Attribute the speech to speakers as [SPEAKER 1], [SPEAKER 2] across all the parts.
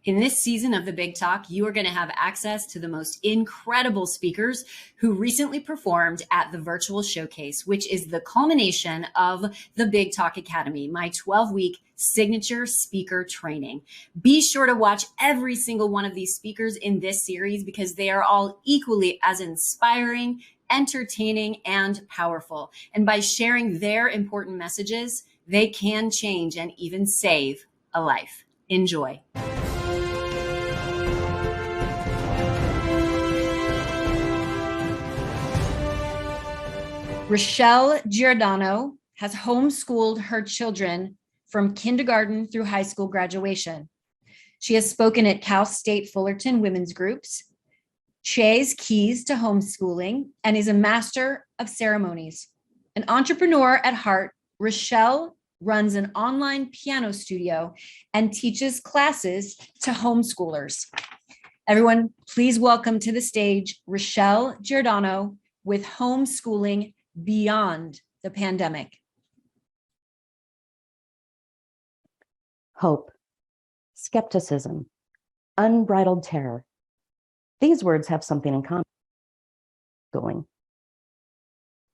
[SPEAKER 1] In this season of The Big Talk, you are going to have access to the most incredible speakers who recently performed at the virtual showcase, which is the culmination of the Big Talk Academy, my 12-week signature speaker training. Be sure to watch every single one of these speakers in this series because they are all equally as inspiring, entertaining, and powerful. And by sharing their important messages, they can change and even save a life. Enjoy. Rochelle Giordano has homeschooled her children from kindergarten through high school graduation. She has spoken at Cal State Fullerton women's groups, Che's Keys to Homeschooling, and is a master of ceremonies. An entrepreneur at heart, Rochelle runs an online piano studio and teaches classes to homeschoolers. Everyone, please welcome to the stage Rochelle Giordano with Homeschooling Beyond the Pandemic.
[SPEAKER 2] Hope, skepticism, unbridled terror. These words have something in common.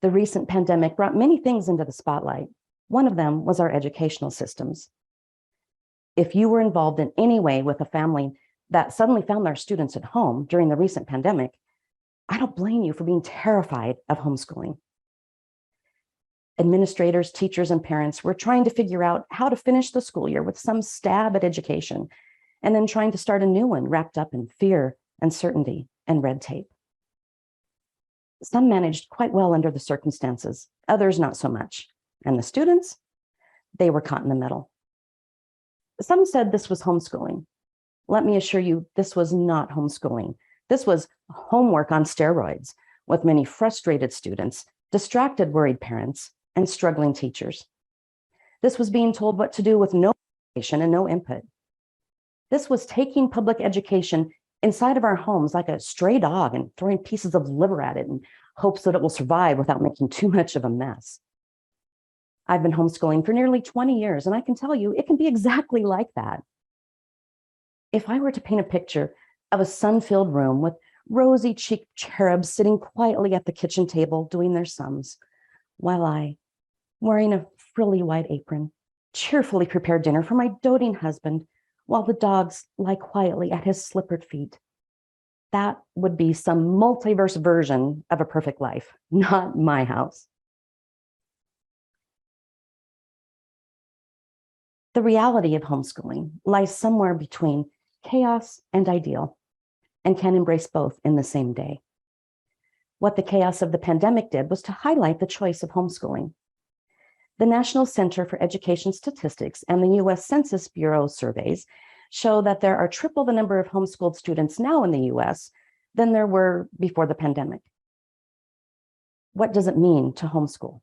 [SPEAKER 2] The recent pandemic brought many things into the spotlight. One of them was our educational systems. If you were involved in any way with a family that suddenly found their students at home during the recent pandemic, I don't blame you for being terrified of homeschooling. Administrators, teachers, and parents were trying to figure out how to finish the school year with some stab at education, and then trying to start a new one wrapped up in fear, uncertainty, and red tape. Some managed quite well under the circumstances, others not so much. And the students, they were caught in the middle. Some said this was homeschooling. Let me assure you, this was not homeschooling. This was homework on steroids, with many frustrated students, distracted, worried parents, and struggling teachers. This was being told what to do with no education and no input. This was taking public education inside of our homes like a stray dog and throwing pieces of liver at it in hopes that it will survive without making too much of a mess. I've been homeschooling for nearly 20 years, and I can tell you it can be exactly like that. If I were to paint a picture of a sun-filled room with rosy-cheeked cherubs sitting quietly at the kitchen table doing their sums, while I, wearing a frilly white apron, cheerfully prepare dinner for my doting husband, while the dogs lie quietly at his slippered feet. That would be some multiverse version of a perfect life, not my house. The reality of homeschooling lies somewhere between chaos and ideal, and can embrace both in the same day. What the chaos of the pandemic did was to highlight the choice of homeschooling. The National Center for Education Statistics and the US Census Bureau surveys show that there are triple the number of homeschooled students now in the US than there were before the pandemic. What does it mean to homeschool?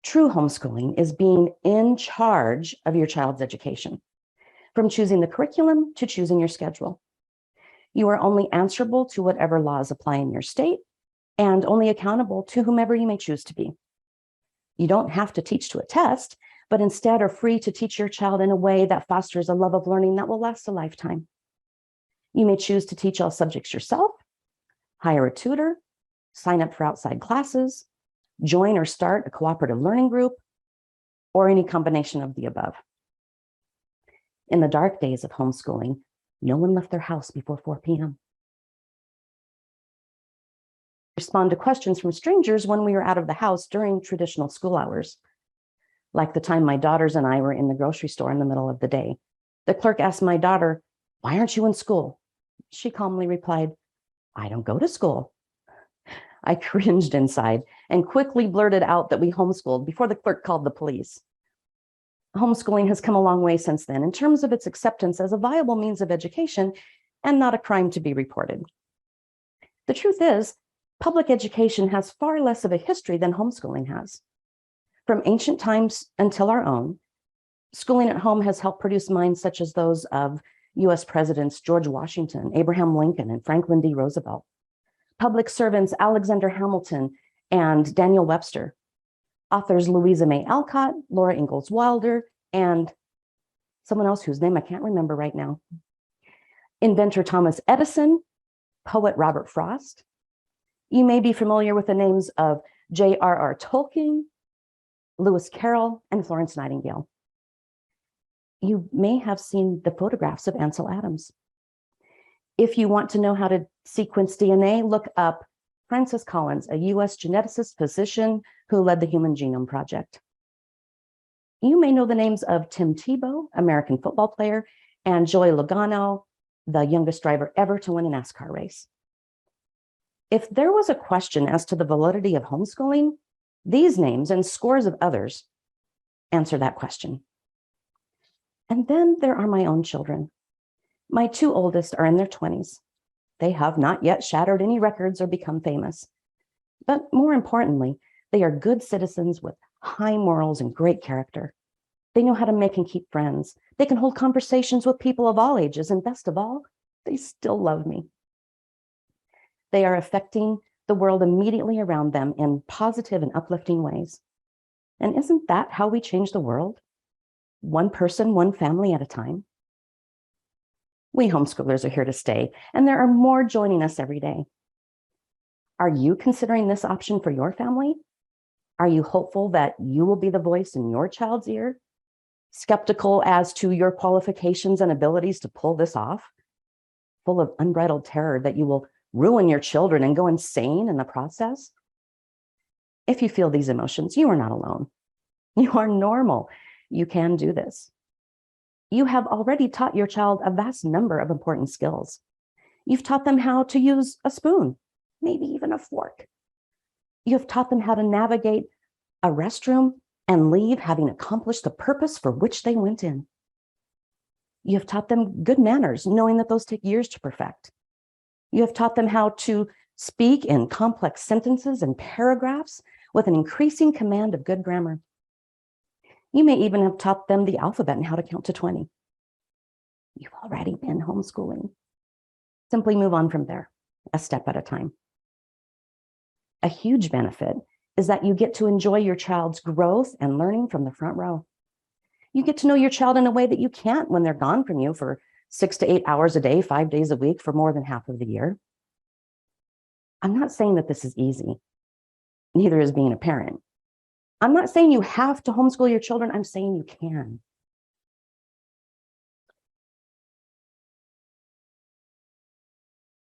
[SPEAKER 2] True homeschooling is being in charge of your child's education, from choosing the curriculum to choosing your schedule. You are only answerable to whatever laws apply in your state and only accountable to whomever you may choose to be. You don't have to teach to a test, but instead are free to teach your child in a way that fosters a love of learning that will last a lifetime. You may choose to teach all subjects yourself, hire a tutor, sign up for outside classes, join or start a cooperative learning group, or any combination of the above. In the dark days of homeschooling, no one left their house before 4 p.m. Respond to questions from strangers when we were out of the house during traditional school hours. Like the time my daughters and I were in the grocery store in the middle of the day. The clerk asked my daughter, "Why aren't you in school?" She calmly replied, "I don't go to school." I cringed inside and quickly blurted out that we homeschooled before the clerk called the police. Homeschooling has come a long way since then in terms of its acceptance as a viable means of education and not a crime to be reported. The truth is, public education has far less of a history than homeschooling has. From ancient times until our own, schooling at home has helped produce minds such as those of US Presidents George Washington, Abraham Lincoln, and Franklin D. Roosevelt, public servants Alexander Hamilton and Daniel Webster, authors Louisa May Alcott, Laura Ingalls Wilder, and someone else whose name I can't remember right now, inventor Thomas Edison, poet Robert Frost. You may be familiar with the names of J.R.R. Tolkien, Lewis Carroll, and Florence Nightingale. You may have seen the photographs of Ansel Adams. If you want to know how to sequence DNA, look up Francis Collins, a US geneticist physician who led the Human Genome Project. You may know the names of Tim Tebow, American football player, and Joey Logano, the youngest driver ever to win a NASCAR race. If there was a question as to the validity of homeschooling, these names and scores of others answer that question. And then there are my own children. My two oldest are in their 20s. They have not yet shattered any records or become famous. But more importantly, they are good citizens with high morals and great character. They know how to make and keep friends. They can hold conversations with people of all ages, and best of all, they still love me. They are affecting the world immediately around them in positive and uplifting ways. And isn't that how we change the world? One person, one family at a time. We homeschoolers are here to stay, and there are more joining us every day. Are you considering this option for your family? Are you hopeful that you will be the voice in your child's ear? Skeptical as to your qualifications and abilities to pull this off? Full of unbridled terror that you will ruin your children and go insane in the process? If you feel these emotions, you are not alone. You are normal. You can do this. You have already taught your child a vast number of important skills. You've taught them how to use a spoon, maybe even a fork. You have taught them how to navigate a restroom and leave having accomplished the purpose for which they went in. You have taught them good manners, knowing that those take years to perfect. You have taught them how to speak in complex sentences and paragraphs with an increasing command of good grammar. You may even have taught them the alphabet and how to count to 20. You've already been homeschooling. Simply move on from there, a step at a time. A huge benefit is that you get to enjoy your child's growth and learning from the front row. You get to know your child in a way that you can't when they're gone from you for 6 to 8 hours a day, 5 days a week for more than half of the year. I'm not saying that this is easy. Neither is being a parent. I'm not saying you have to homeschool your children. I'm saying you can.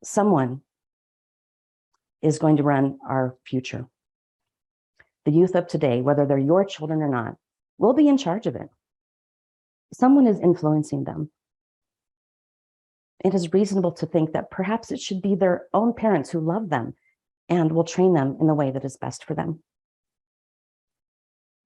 [SPEAKER 2] Someone is going to run our future. The youth of today, whether they're your children or not, will be in charge of it. Someone is influencing them. It is reasonable to think that perhaps it should be their own parents who love them and will train them in the way that is best for them.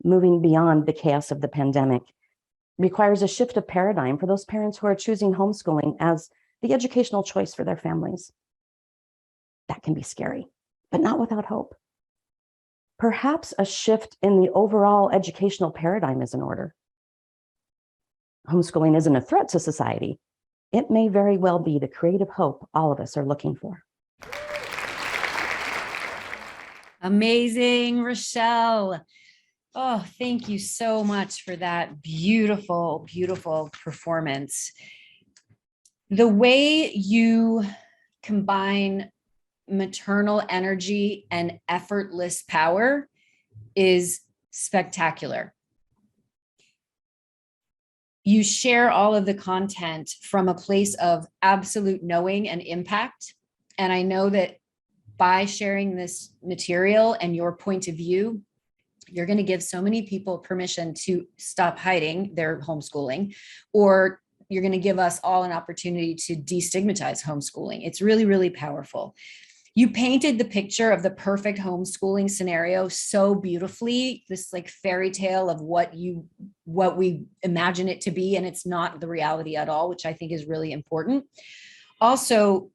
[SPEAKER 2] Moving beyond the chaos of the pandemic requires a shift of paradigm for those parents who are choosing homeschooling as the educational choice for their families. That can be scary, but not without hope. Perhaps a shift in the overall educational paradigm is in order. Homeschooling isn't a threat to society. It may very well be the creative hope all of us are looking for.
[SPEAKER 1] Amazing, Rochelle. Oh, thank you so much for that beautiful, beautiful performance. The way you combine maternal energy and effortless power is spectacular. You share all of the content from a place of absolute knowing and impact. And I know that by sharing this material and your point of view, you're going to give so many people permission to stop hiding their homeschooling, or you're going to give us all an opportunity to destigmatize homeschooling. It's really, really powerful. You painted the picture of the perfect homeschooling scenario so beautifully, this like fairy tale of what we imagine it to be, and it's not the reality at all, which I think is really important. Also,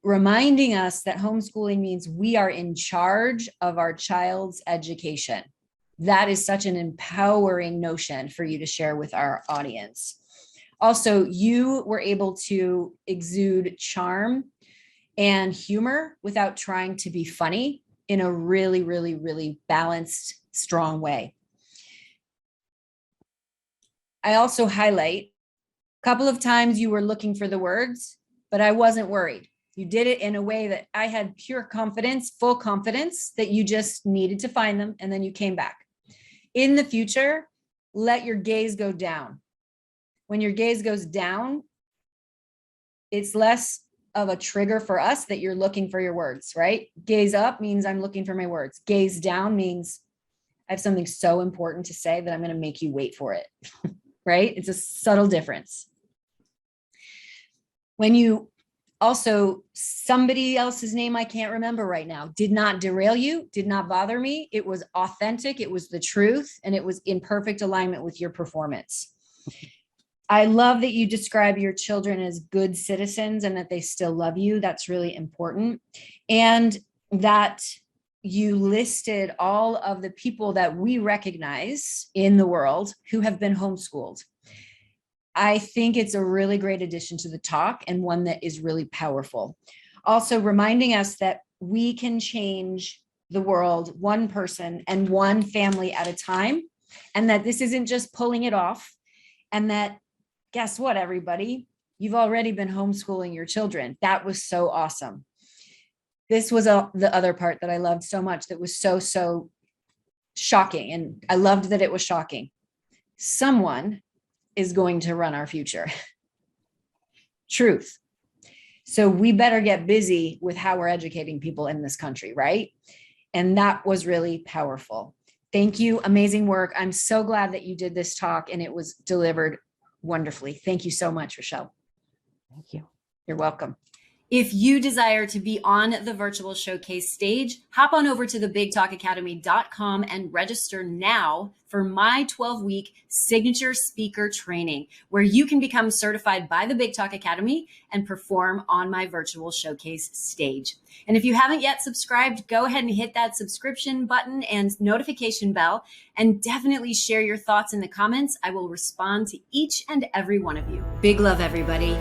[SPEAKER 1] reminding us that homeschooling means we are in charge of our child's education. That is such an empowering notion for you to share with our audience. Also, you were able to exude charm and humor without trying to be funny in a really, really, really balanced, strong way. I also highlight Couple of times you were looking for the words, but I wasn't worried. You did it in a way that I had pure confidence, full confidence that you just needed to find them, and then you came back. In the future, let your gaze go down. When your gaze goes down, it's less of a trigger for us that you're looking for your words, right? Gaze up means I'm looking for my words. Gaze down means I have something so important to say that I'm going to make you wait for it, right? It's a subtle difference. When you also, somebody else's name I can't remember right now, did not derail you, did not bother me. It was authentic, it was the truth, and it was in perfect alignment with your performance. I love that you describe your children as good citizens and that they still love you. That's really important. And that you listed all of the people that we recognize in the world who have been homeschooled. I think it's a really great addition to the talk and one that is really powerful. Also reminding us that we can change the world one person and one family at a time, and that this isn't just pulling it off, and that guess what, everybody? You've already been homeschooling your children. That was so awesome. This was the other part that I loved so much that was so shocking. And I loved that it was shocking. Someone is going to run our future. Truth. So we better get busy with how we're educating people in this country, right? And that was really powerful. Thank you. Amazing work. I'm so glad that you did this talk and it was delivered wonderfully. Thank you so much, Rochelle.
[SPEAKER 2] Thank you.
[SPEAKER 1] You're welcome. If you desire to be on the virtual showcase stage, hop on over to thebigtalkacademy.com and register now for my 12-week signature speaker training, where you can become certified by the Big Talk Academy and perform on my virtual showcase stage. And if you haven't yet subscribed, go ahead and hit that subscription button and notification bell, and definitely share your thoughts in the comments. I will respond to each and every one of you. Big love, everybody.